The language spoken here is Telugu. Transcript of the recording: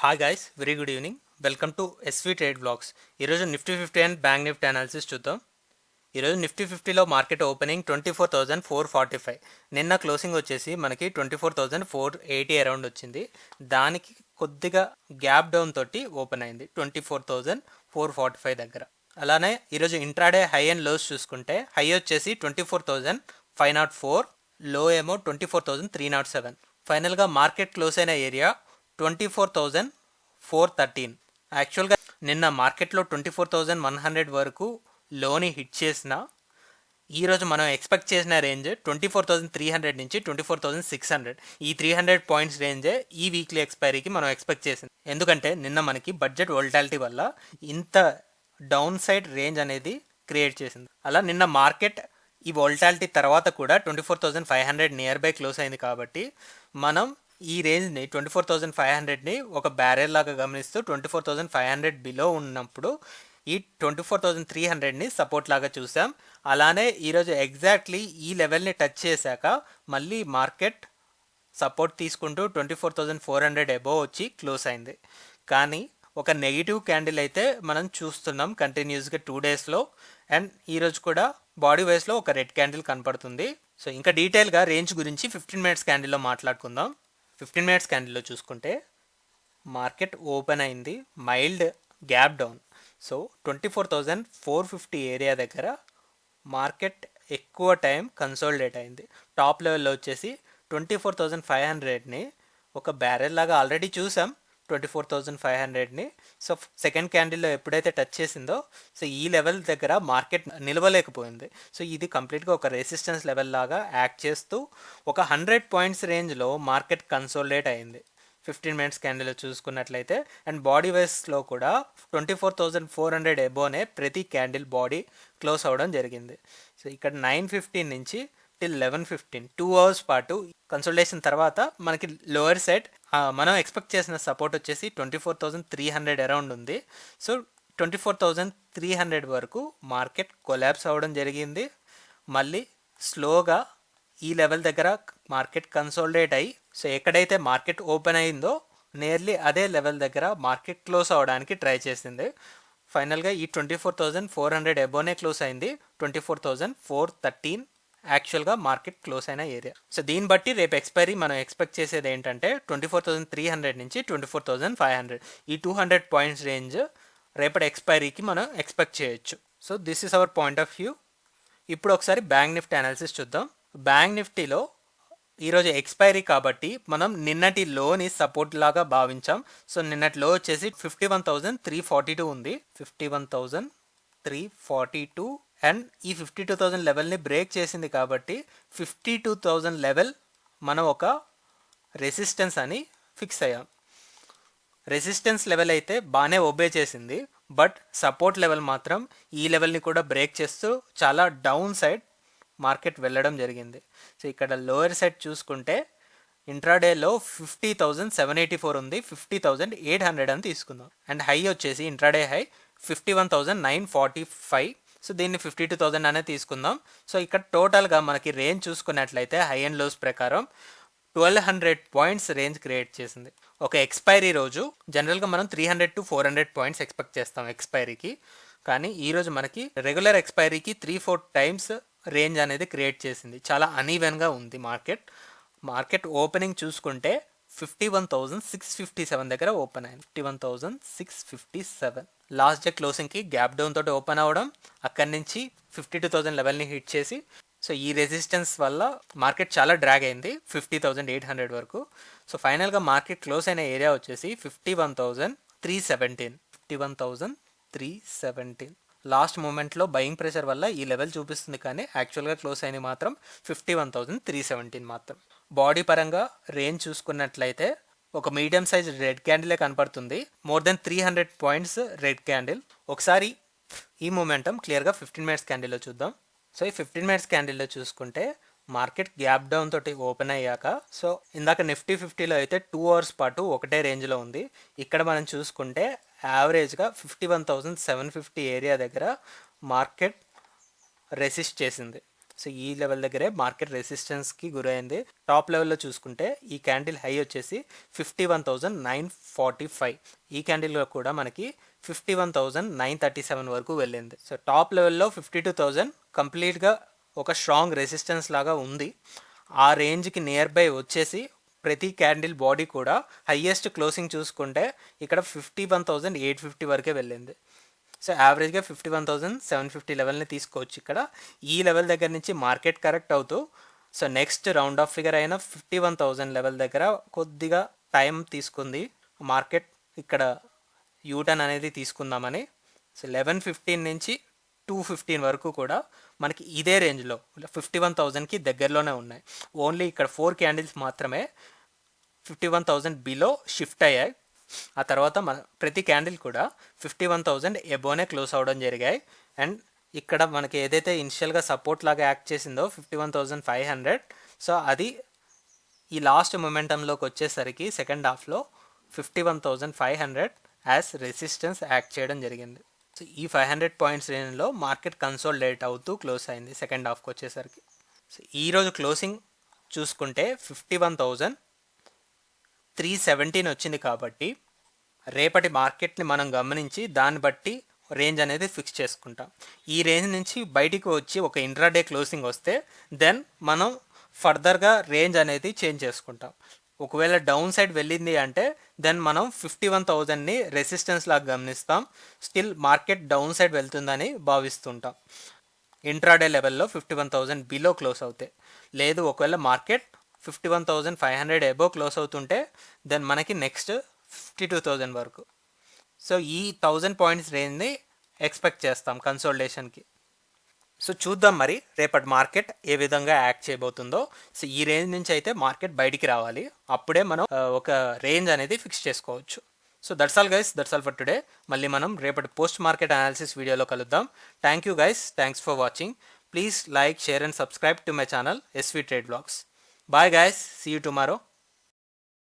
Hi guys, very good evening. Welcome to SV trade blogs. ఈరోజు Nifty 50 and bank Nifty analysis చూద్దాం. ఈరోజు నిఫ్టీ 50లో మార్కెట్ ఓపెనింగ్ 24,445. నిన్న క్లోజింగ్ వచ్చేసి మనకి 24,480 అరౌండ్ వచ్చింది. దానికి కొద్దిగా గ్యాప్ డౌన్ తోటి ఓపెన్ అయింది 24,445 దగ్గర. అలానే ఈరోజు ఇంట్రాడే హై అండ్ లోస్ చూసుకుంటే హై వచ్చేసి 24,504, లో ఏమో 24,307. ఫైనల్గా మార్కెట్ క్లోజ్ అయిన ఏరియా 24,413. యాక్చువల్గా నిన్న మార్కెట్లో 24,100 వరకు లోని హిట్ చేసిన ఈరోజు మనం ఎక్స్పెక్ట్ చేసిన రేంజ్ 24,300 నుంచి 24,600. ఈ 300 పాయింట్స్ రేంజే ఈ వీక్లీ ఎక్స్పైరీకి మనం ఎక్స్పెక్ట్ చేసింది. ఎందుకంటే నిన్న మనకి బడ్జెట్ వోల్టాలిటీ వల్ల ఇంత డౌన్ సైడ్ రేంజ్ అనేది క్రియేట్ చేసింది. అలా నిన్న మార్కెట్ ఈ వోల్టాలిటీ తర్వాత కూడా 24,500 నియర్ బై క్లోజ్ అయింది. కాబట్టి మనం ఈ రేంజ్ని 24,500ని ఒక బ్యారెల్ లాగా గమనిస్తూ 24,500 బిలో ఉన్నప్పుడు ఈ 24,300ని సపోర్ట్ లాగా చూసాం. అలానే ఈరోజు ఎగ్జాక్ట్లీ ఈ లెవెల్ని టచ్ చేశాక మళ్ళీ మార్కెట్ సపోర్ట్ తీసుకుంటూ 24,400 అబోవ్ వచ్చి క్లోజ్ అయింది. కానీ ఒక నెగిటివ్ క్యాండిల్ అయితే మనం చూస్తున్నాం కంటిన్యూస్గా 2 డేస్లో. అండ్ ఈరోజు కూడా బాడీ వైస్లో ఒక రెడ్ క్యాండిల్ కనపడుతుంది. సో ఇంకా డీటెయిల్గా రేంజ్ గురించి 15 మినిట్స్ క్యాండిల్లో మాట్లాడుకుందాం. 15 మినిట్స్ క్యాండిల్లో చూసుకుంటే మార్కెట్ ఓపెన్ అయింది mild gap down. So 24,450 area దగ్గర మార్కెట్ ఎక్కువ టైం కన్సోలిడేట్ అయింది. టాప్ లెవెల్లో వచ్చేసి 24,500ని ఒక బ్యారెల్ లాగా ఆల్రెడీ చూసాం 24,500ని. సో సెకండ్ క్యాండిల్లో ఎప్పుడైతే టచ్ చేసిందో సో ఈ లెవెల్ దగ్గర మార్కెట్ నిలవలేకపోయింది. సో ఇది కంప్లీట్గా ఒక రెసిస్టెన్స్ లెవెల్ లాగా యాక్ట్ చేస్తూ ఒక 100 పాయింట్స్ రేంజ్లో మార్కెట్ కన్సోలిడేట్ అయింది 15 మినిట్స్ క్యాండిల్లో చూసుకున్నట్లయితే. అండ్ బాడీ వైస్లో కూడా 24,400 ఎబోనే ప్రతి క్యాండిల్ బాడీ క్లోజ్ అవ్వడం జరిగింది. సో ఇక్కడ 9:15 నుంచి టిల్ 11:15 2 అవర్స్ పాటు కన్సల్టేషన్ తర్వాత మనకి లోవర్ సైడ్ మనం ఎక్స్పెక్ట్ చేసిన సపోర్ట్ వచ్చేసి 24,300 అరౌండ్ ఉంది. సో 24,300 వరకు మార్కెట్ కొలాప్స్ అవ్వడం జరిగింది. మళ్ళీ స్లోగా ఈ లెవెల్ దగ్గర మార్కెట్ కన్సోలిడేట్ అయ్యి సో ఎక్కడైతే మార్కెట్ ఓపెన్ అయిందో నియర్లీ అదే లెవెల్ దగ్గర మార్కెట్ క్లోజ్ అవ్వడానికి ట్రై చేసింది. ఫైనల్గా ఈ 24,400 ఎబోనే క్లోజ్ అయింది 24,413 యాక్చువల్గా మార్కెట్ క్లోజ్ అయిన ఏరియా. సో దీన్ని బట్టి రేపు ఎక్స్పైరీ మనం ఎక్స్పెక్ట్ చేసేది ఏంటంటే 24,300 నుంచి 24,500 ఈ 200 పాయింట్స్ రేంజ్ రేపటి ఎక్స్పైరీకి మనం ఎక్స్పెక్ట్ చేయొచ్చు. So this is our point of view. ఇప్పుడు ఒకసారి బ్యాంక్ నిఫ్టీ అనాలిసిస్ చూద్దాం. బ్యాంక్ నిఫ్టీలో ఈరోజు ఎక్స్పైరీ కాబట్టి మనం నిన్నటి లోని సపోర్ట్ లాగా భావించాం. సో నిన్నటి లో వచ్చేసి 51,342 ఉంది. 51,342 అండ్ ఈ 52,000 లెవెల్ని బ్రేక్ చేసింది కాబట్టి 52,000 లెవెల్ మనం ఒక రెసిస్టెన్స్ అని ఫిక్స్ అయ్యాం. రెసిస్టెన్స్ లెవెల్ అయితే బాగానే ఒబే చేసింది, బట్ సపోర్ట్ లెవెల్ మాత్రం ఈ లెవెల్ని కూడా బ్రేక్ చేస్తూ చాలా డౌన్ సైడ్ మార్కెట్ వెళ్ళడం జరిగింది. సో ఇక్కడ లోయర్ సైడ్ చూసుకుంటే ఇంట్రాడేలో 50,784 ఉంది, 50,800 అని తీసుకుందాం. అండ్ హై వచ్చేసి ఇంట్రాడే హై 51,945. సో దీన్ని 52,000 అనే తీసుకుందాం. సో ఇక్కడ టోటల్గా మనకి రేంజ్ చూసుకున్నట్లయితే హై అండ్ లోస్ ప్రకారం 1,200 పాయింట్స్ రేంజ్ క్రియేట్ చేసింది. ఒక ఎక్స్పైరీ రోజు జనరల్గా మనం 300 to 400 పాయింట్స్ ఎక్స్పెక్ట్ చేస్తాం ఎక్స్పైరీకి. కానీ ఈరోజు మనకి రెగ్యులర్ ఎక్స్పైరీకి 3-4 టైమ్స్ రేంజ్ అనేది క్రియేట్ చేసింది. చాలా అనీవెన్గా ఉంది మార్కెట్. మార్కెట్ ఓపెనింగ్ చూసుకుంటే 51,657 దగ్గర ఓపెన్ అయింది. 51,657 లాస్ట్ డే క్లోజింగ్కి గ్యాప్ డౌన్ తోటి ఓపెన్ అవ్వడం, అక్కడి నుంచి 52,000 లెవెల్ని హిట్ చేసి సో ఈ రెసిస్టెన్స్ వల్ల మార్కెట్ చాలా డ్రాగ్ అయింది 50,800 వరకు. సో ఫైనల్గా మార్కెట్ క్లోజ్ అయిన ఏరియా వచ్చేసి 51,317. 51,317 లాస్ట్ మూమెంట్లో బయింగ్ ప్రెషర్ వల్ల ఈ లెవెల్ చూపిస్తుంది, కానీ యాక్చువల్గా క్లోజ్ అయిన మాత్రం 51,317 మాత్రం. బాడీ పరంగా రేంజ్ చూసుకున్నట్లయితే ఒక మీడియం సైజ్ రెడ్ క్యాండిలే కనపడుతుంది. More than 300 points red candle. ఒకసారి ఈ మూమెంటం క్లియర్గా 15 మినిట్స్ క్యాండిల్లో చూద్దాం. సో ఈ 15 మినిట్స్ క్యాండిల్లో చూసుకుంటే మార్కెట్ గ్యాప్ డౌన్ తోటి ఓపెన్ అయ్యాక సో ఇందాక నిఫ్టీ 50లో అయితే 2 అవర్స్ పాటు ఒకటే రేంజ్లో ఉంది. ఇక్కడ మనం చూసుకుంటే యావరేజ్గా 51,750 ఏరియా దగ్గర మార్కెట్ రెసిస్ట్ చేసింది. సో ఈ లెవెల్ దగ్గరే మార్కెట్ రెసిస్టెన్స్కి గురైంది. టాప్ లెవెల్లో చూసుకుంటే ఈ క్యాండిల్ హై వచ్చేసి 51,945. ఈ క్యాండిల్లో కూడా మనకి 51,937 వరకు వెళ్ళింది. సో టాప్ లెవెల్లో 52,000 కంప్లీట్గా ఒక స్ట్రాంగ్ రెసిస్టెన్స్ లాగా ఉంది. ఆ రేంజ్కి నియర్ బై వచ్చేసి ప్రతి క్యాండిల్ బాడీ కూడా హయ్యెస్ట్ క్లోజింగ్ చూసుకుంటే ఇక్కడ 51,850 వరకే వెళ్ళింది. సో యావరేజ్గా 51,750 లెవెల్ని తీసుకోవచ్చు. ఇక్కడ ఈ లెవెల్ దగ్గర నుంచి మార్కెట్ కరెక్ట్ అవుతూ so next round of figure అయిన 51,000 లెవెల్ దగ్గర కొద్దిగా టైం తీసుకుంది మార్కెట్ ఇక్కడ యూటర్న్ అనేది తీసుకుందామని. సో 11:15 నుంచి 2:15 వరకు కూడా మనకి ఇదే రేంజ్లో 51,000కి దగ్గరలోనే ఉన్నాయి. ఓన్లీ ఇక్కడ 4 క్యాండిల్స్ మాత్రమే 51,000 బిలో షిఫ్ట్ అయ్యాయి. ఆ తర్వాత ప్రతి క్యాండిల్ కూడా 51,000 ఎబోనే క్లోజ్ అవ్వడం జరిగాయి. అండ్ ఇక్కడ మనకి ఏదైతే ఇనిషియల్గా సపోర్ట్ లాగా యాక్ట్ చేసిందో 51,500, సో అది ఈ లాస్ట్ మొమెంటంలోకి వచ్చేసరికి సెకండ్ హాఫ్లో 51,500 యాజ్ రెసిస్టెన్స్ యాక్ట్ చేయడం జరిగింది. సో ఈ 500 పాయింట్స్ రేంజ్లో మార్కెట్ కన్సోలిడేట్ అవుతూ క్లోజ్ అయింది సెకండ్ హాఫ్కి వచ్చేసరికి. సో ఈరోజు క్లోజింగ్ చూసుకుంటే 51,317 వచ్చింది. కాబట్టి రేపటి మార్కెట్ని మనం గమనించి దాన్ని బట్టి రేంజ్ అనేది ఫిక్స్ చేసుకుంటాం. ఈ రేంజ్ నుంచి బయటికి వచ్చి ఒక ఇంట్రాడే క్లోజింగ్ వస్తే దెన్ మనం ఫర్దర్గా రేంజ్ అనేది చేంజ్ చేసుకుంటాం. ఒకవేళ డౌన్ సైడ్ వెళ్ళింది అంటే దెన్ మనం 51,000ని రెసిస్టెన్స్ లాగా గమనిస్తాం. స్టిల్ మార్కెట్ డౌన్ సైడ్ వెళ్తుందని భావిస్తుంటాం. ఇంట్రాడే లెవెల్లో 51,000 బిలో క్లోజ్ అవుతాయి. లేదు ఒకవేళ మార్కెట్ 51,500 ఎబో క్లోజ్ అవుతుంటే దెన్ మనకి నెక్స్ట్ 52,000 వరకు. సో ఈ 1000 పాయింట్స్ రేంజ్ని ఎక్స్పెక్ట్ చేస్తాం కన్సోలిడేషన్కి. సో చూద్దాం మరి రేపటి మార్కెట్ ఏ విధంగా యాక్ట్ చేయబోతుందో. సో ఈ రేంజ్ నుంచి అయితే మార్కెట్ బయటికి రావాలి, అప్పుడే మనం ఒక రేంజ్ అనేది ఫిక్స్ చేసుకోవచ్చు. So that's all guys, that's all for today. మళ్ళీ మనం రేపటి పోస్ట్ మార్కెట్ అనాలిసిస్ వీడియోలో కలుద్దాం. Thank you guys, thanks for watching. Please like, share and subscribe to my channel SV Trade Vlogs. Bye guys, see you tomorrow.